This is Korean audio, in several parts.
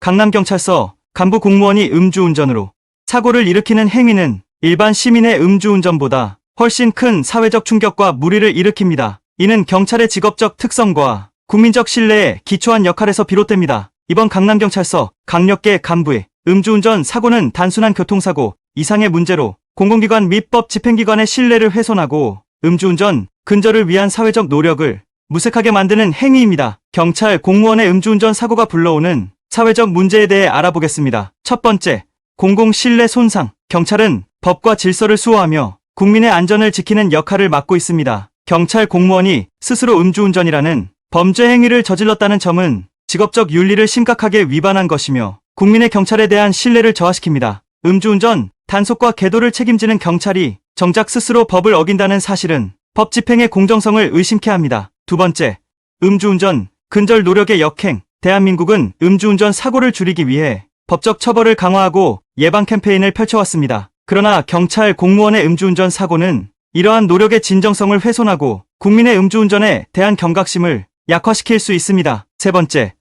강남경찰서 간부 공무원이 음주운전으로 사고를 일으키는 행위는 일반 시민의 음주운전보다 훨씬 큰 사회적 충격과 물의를 일으킵니다. 이는 경찰의 직업적 특성과 국민적 신뢰에 기초한 역할에서 비롯됩니다. 이번 강남경찰서 강력계 간부의 음주운전 사고는 단순한 교통사고 이상의 문제로 공공기관 및 법 집행기관의 신뢰를 훼손하고 음주운전 근절을 위한 사회적 노력을 무색하게 만드는 행위입니다. 경찰 공무원의 음주운전 사고가 불러오는 사회적 문제에 대해 알아보겠습니다. 첫 번째, 공공신뢰 손상. 경찰은 법과 질서를 수호하며 국민의 안전을 지키는 역할을 맡고 있습니다. 경찰 공무원이 스스로 음주운전이라는 범죄 행위를 저질렀다는 점은 직업적 윤리를 심각하게 위반한 것이며 국민의 경찰에 대한 신뢰를 저하시킵니다. 음주운전 단속과 계도를 책임지는 경찰이 정작 스스로 법을 어긴다는 사실은 법 집행의 공정성을 의심케 합니다. 두 번째, 음주운전 근절 노력의 역행. 대한민국은 음주운전 사고를 줄이기 위해 법적 처벌을 강화하고 예방 캠페인을 펼쳐왔습니다. 그러나 경찰 공무원의 음주운전 사고는 이러한 노력의 진정성을 훼손하고 국민의 음주운전에 대한 경각심을 약화시킬 수 있습니다. 세 번째,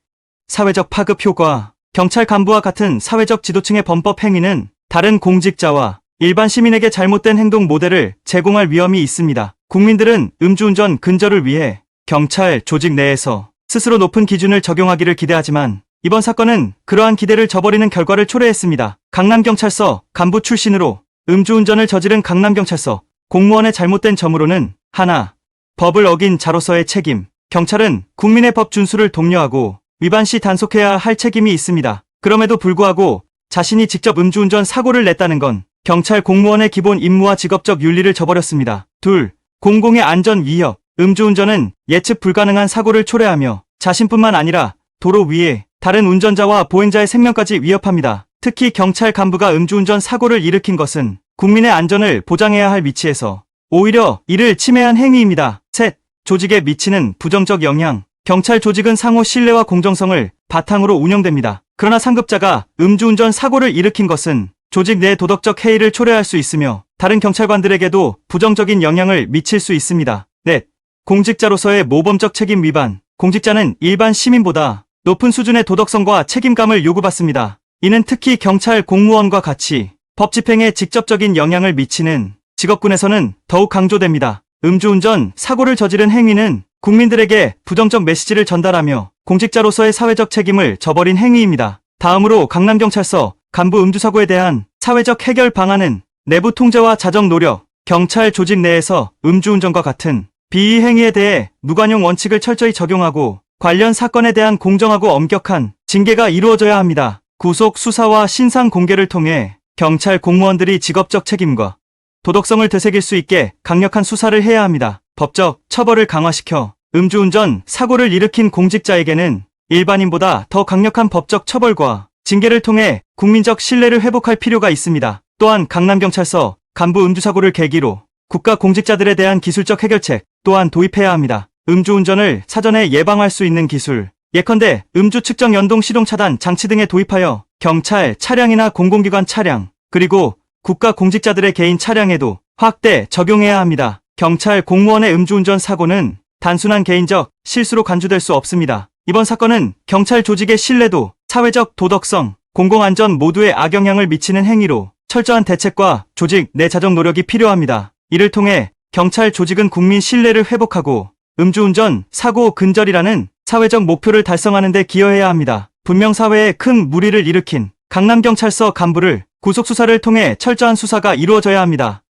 사회적 파급 효과. 경찰 간부와 같은 사회적 지도층의 범법 행위는 다른 공직자와 일반 시민에게 잘못된 행동 모델을 제공할 위험이 있습니다. 국민들은 음주운전 근절을 위해 경찰 조직 내에서 스스로 높은 기준을 적용하기를 기대하지만 이번 사건은 그러한 기대를 저버리는 결과를 초래했습니다. 강남경찰서 간부 출신으로 음주운전을 저지른 강남경찰서 공무원의 잘못된 점으로는 하나, 법을 어긴 자로서의 책임. 경찰은 국민의 법 준수를 독려하고 위반 시 단속해야 할 책임이 있습니다. 그럼에도 불구하고 자신이 직접 음주운전 사고를 냈다는 건 경찰 공무원의 기본 임무와 직업적 윤리를 저버렸습니다. 둘, 공공의 안전 위협. 음주운전은 예측 불가능한 사고를 초래하며 자신뿐만 아니라 도로 위에 다른 운전자와 보행자의 생명까지 위협합니다. 특히 경찰 간부가 음주운전 사고를 일으킨 것은 국민의 안전을 보장해야 할 위치에서 오히려 이를 침해한 행위입니다. 셋, 조직에 미치는 부정적 영향. 경찰 조직은 상호 신뢰와 공정성을 바탕으로 운영됩니다. 그러나 상급자가 음주운전 사고를 일으킨 것은 조직 내 도덕적 해이를 초래할 수 있으며 다른 경찰관들에게도 부정적인 영향을 미칠 수 있습니다. 넷, 공직자로서의 모범적 책임 위반. 공직자는 일반 시민보다 높은 수준의 도덕성과 책임감을 요구받습니다. 이는 특히 경찰 공무원과 같이 법 집행에 직접적인 영향을 미치는 직업군에서는 더욱 강조됩니다. 음주운전 사고를 저지른 행위는 국민들에게 부정적 메시지를 전달하며 공직자로서의 사회적 책임을 저버린 행위입니다. 다음으로 강남경찰서 간부 음주사고에 대한 사회적 해결 방안은 내부 통제와 자정 노력. 경찰 조직 내에서 음주운전과 같은 비위 행위에 대해 무관용 원칙을 철저히 적용하고 관련 사건에 대한 공정하고 엄격한 징계가 이루어져야 합니다. 구속 수사와 신상 공개를 통해 경찰 공무원들이 직업적 책임과 도덕성을 되새길 수 있게 강력한 수사를 해야 합니다. 법적 처벌을 강화시켜 음주운전 사고를 일으킨 공직자에게는 일반인보다 더 강력한 법적 처벌과 징계를 통해 국민적 신뢰를 회복할 필요가 있습니다. 또한 강남경찰서 간부 음주사고를 계기로 국가 공직자들에 대한 기술적 해결책 또한 도입해야 합니다. 음주운전을 사전에 예방할 수 있는 기술, 예컨대 음주 측정 연동 시동 차단 장치 등에 도입하여 경찰 차량이나 공공기관 차량, 그리고 국가 공직자들의 개인 차량에도 확대 적용해야 합니다. 경찰 공무원의 음주운전 사고는 단순한 개인적 실수로 간주될 수 없습니다. 이번 사건은 경찰 조직의 신뢰도, 사회적 도덕성, 공공안전 모두에 악영향을 미치는 행위로 철저한 대책과 조직 내 자정 노력이 필요합니다. 이를 통해 경찰 조직은 국민 신뢰를 회복하고 음주운전 사고 근절이라는 사회적 목표를 달성하는 데 기여해야 합니다. 분명 사회에 큰 물의를 일으킨 강남경찰서 간부를 구속수사를 통해 철저한 수사가 이루어져야 합니다.